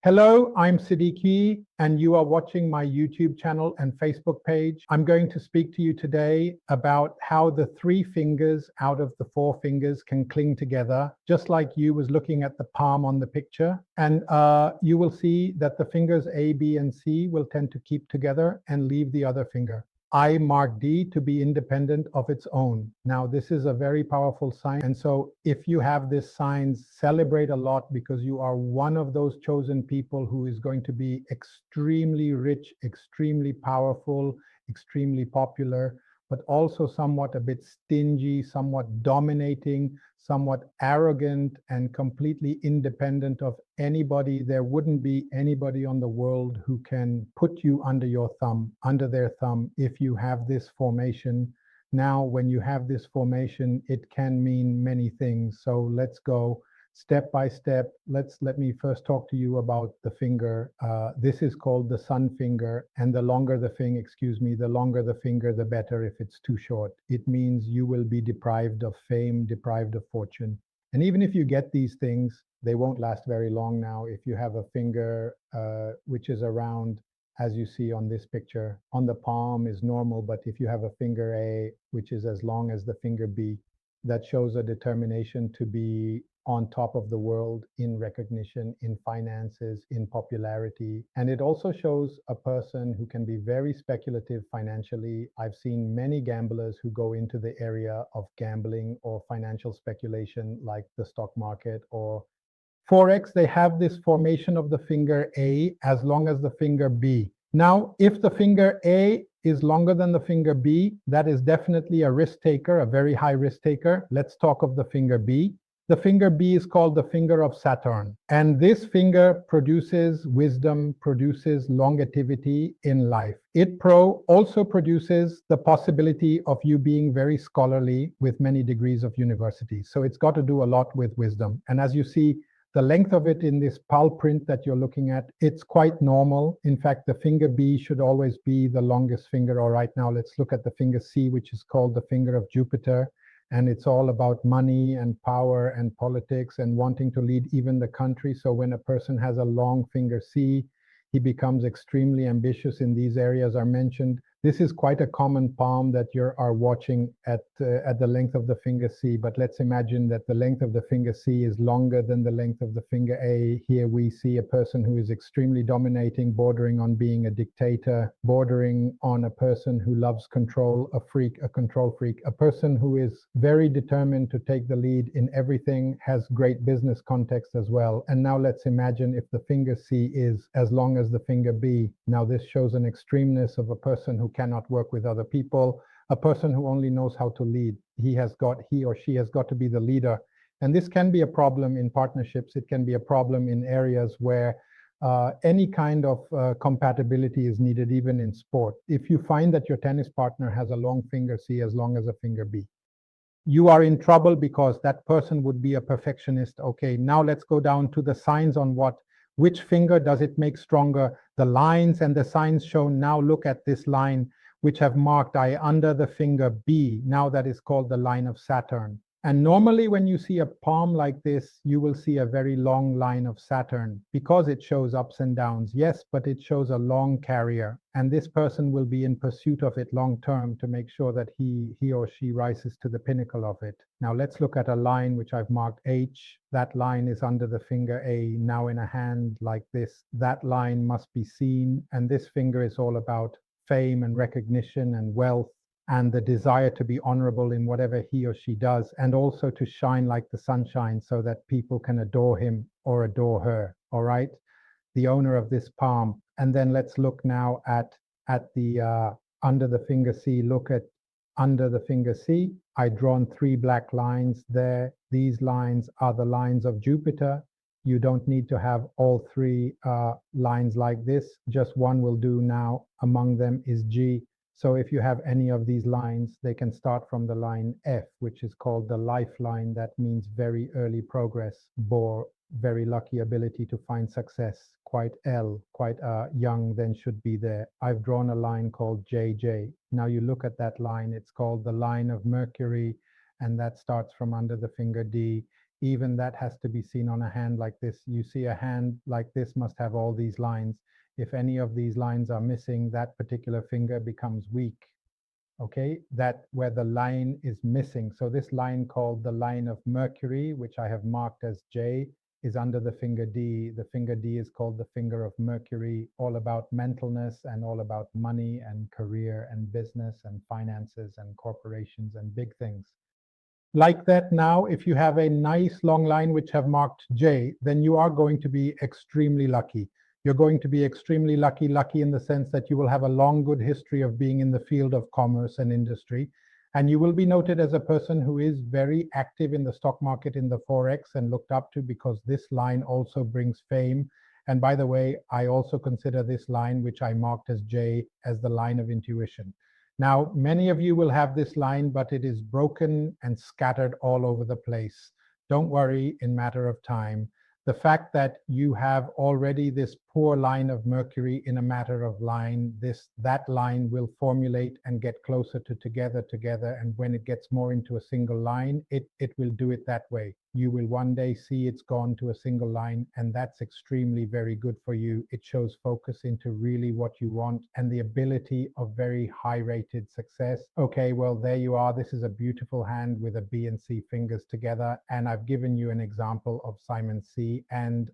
Hello, I'm Siddiqui, and you are watching my YouTube channel and Facebook page. I'm going to speak to you today about how the 3 fingers out of the 4 fingers can cling together, just like you was looking at the palm on the picture. And you will see that the fingers A, B, and C will tend to keep together and leave the other finger. I mark D to be independent of its own. Now, this is a very powerful sign. And so if you have this sign, celebrate a lot, because you are one of those chosen people who is going to be extremely rich, extremely powerful, extremely popular, but also somewhat a bit stingy, somewhat dominating, somewhat arrogant, and completely independent of anybody. There wouldn't be anybody on the world who can put you under their thumb, if you have this formation. Now, when you have this formation, it can mean many things. So let's go step by step. Let me first talk to you about the finger. This is called the sun finger, and the longer the finger, the better if it's too short. It means you will be deprived of fame, deprived of fortune. And even if you get these things, they won't last very long now. If you have a finger which is around, as you see on this picture, on the palm is normal, but if you have a finger A, which is as long as the finger B, that shows a determination to be on top of the world in recognition, in finances, in popularity. And it also shows a person who can be very speculative financially. I've seen many gamblers who go into the area of gambling or financial speculation, like the stock market or Forex. They have this formation of the finger A as long as the finger B. Now, if the finger A is longer than the finger B, that is definitely a risk taker, a very high risk taker. Let's talk of the finger B. The finger B is called the finger of Saturn. And this finger produces wisdom, produces longevity in life. It also produces the possibility of you being very scholarly with many degrees of university. So it's got to do a lot with wisdom. And as you see, the length of it in this pal print that you're looking at, it's quite normal. In fact, the finger B should always be the longest finger. All right, now let's look at the finger C, which is called the finger of Jupiter. And it's all about money and power and politics and wanting to lead even the country. So when a person has a long finger C, he becomes extremely ambitious in these areas are mentioned. This is quite a common palm that you are watching at the length of the finger C, but let's imagine that the length of the finger C is longer than the length of the finger A. Here we see a person who is extremely dominating, bordering on being a dictator, bordering on a person who loves control, a control freak, a person who is very determined to take the lead in everything, has great business context as well. And now let's imagine if the finger C is as long as the finger B. Now this shows an extremeness of a person who cannot work with other people, a person who only knows how to lead. He or she has got to be the leader. And this can be a problem in partnerships. It can be a problem in areas where any kind of compatibility is needed, even in sport. If you find that your tennis partner has a long finger C as long as a finger B, you are in trouble, because that person would be a perfectionist. Okay, now let's go down to the signs on which finger does it make stronger? The lines and the signs shown. Now look at this line, which have marked I under the finger B. Now that is called the line of Saturn. And normally when you see a palm like this, you will see a very long line of Saturn, because it shows ups and downs. Yes, but it shows a long carrier. And this person will be in pursuit of it long term to make sure that he or she rises to the pinnacle of it. Now let's look at a line which I've marked H. That line is under the finger A, now in a hand like this. That line must be seen. And this finger is all about fame and recognition and wealth, and the desire to be honorable in whatever he or she does, and also to shine like the sunshine so that people can adore him or adore her. All right, the owner of this palm. And then let's look now at the under the finger C. Look at under the finger C. I've drawn 3 black lines there. These lines are the lines of Jupiter. You don't need to have all 3 lines like this. Just one will do now. Among them is G. So if you have any of these lines, they can start from the line F, which is called the lifeline. That means very early progress, or very lucky ability to find success. Quite L, quite young, then should be there. I've drawn a line called JJ. Now you look at that line, it's called the line of Mercury, and that starts from under the finger D. even that has to be seen on a hand like this. You see a hand like this must have all these lines. If any of these lines are missing, that particular finger becomes weak. Okay, that where the line is missing. So this line called the line of Mercury, which I have marked as J, is under the finger D. The finger D is called the finger of Mercury, all about mentalness and all about money and career and business and finances and corporations and big things. Like that now, if you have a nice long line which have marked J, then you are going to be extremely lucky. You're going to be extremely lucky in the sense that you will have a long, good history of being in the field of commerce and industry. And you will be noted as a person who is very active in the stock market, in the Forex, and looked up to, because this line also brings fame. And by the way, I also consider this line, which I marked as J, as the line of intuition. Now, many of you will have this line, but it is broken and scattered all over the place. Don't worry, in matter of time. The fact that you have already this poor line of Mercury in a matter of line, that line will formulate and get closer to together. And when it gets more into a single line, it will do it that way. You will one day see it's gone to a single line, and that's extremely very good for you. It shows focus into really what you want and the ability of very high rated success. Okay, well, there you are. This is a beautiful hand with a B and C fingers together. And I've given you an example of Simon C. And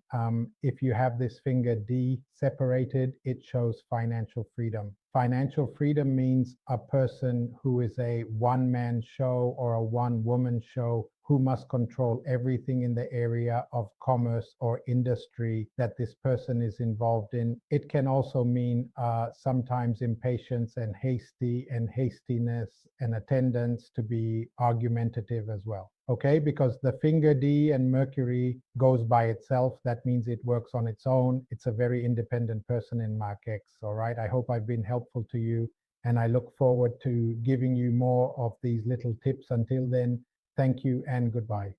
if you have this finger D separated, it shows financial freedom. Financial freedom means a person who is a one-man show or a one-woman show who must control everything in the area of commerce or industry that this person is involved in. It can also mean sometimes impatience and hastiness and a tendency to be argumentative as well. Okay, because the finger D and Mercury goes by itself. That means it works on its own. It's a very independent person in Mark X. All right, I hope I've been helpful to you, and I look forward to giving you more of these little tips. Until then, thank you and goodbye.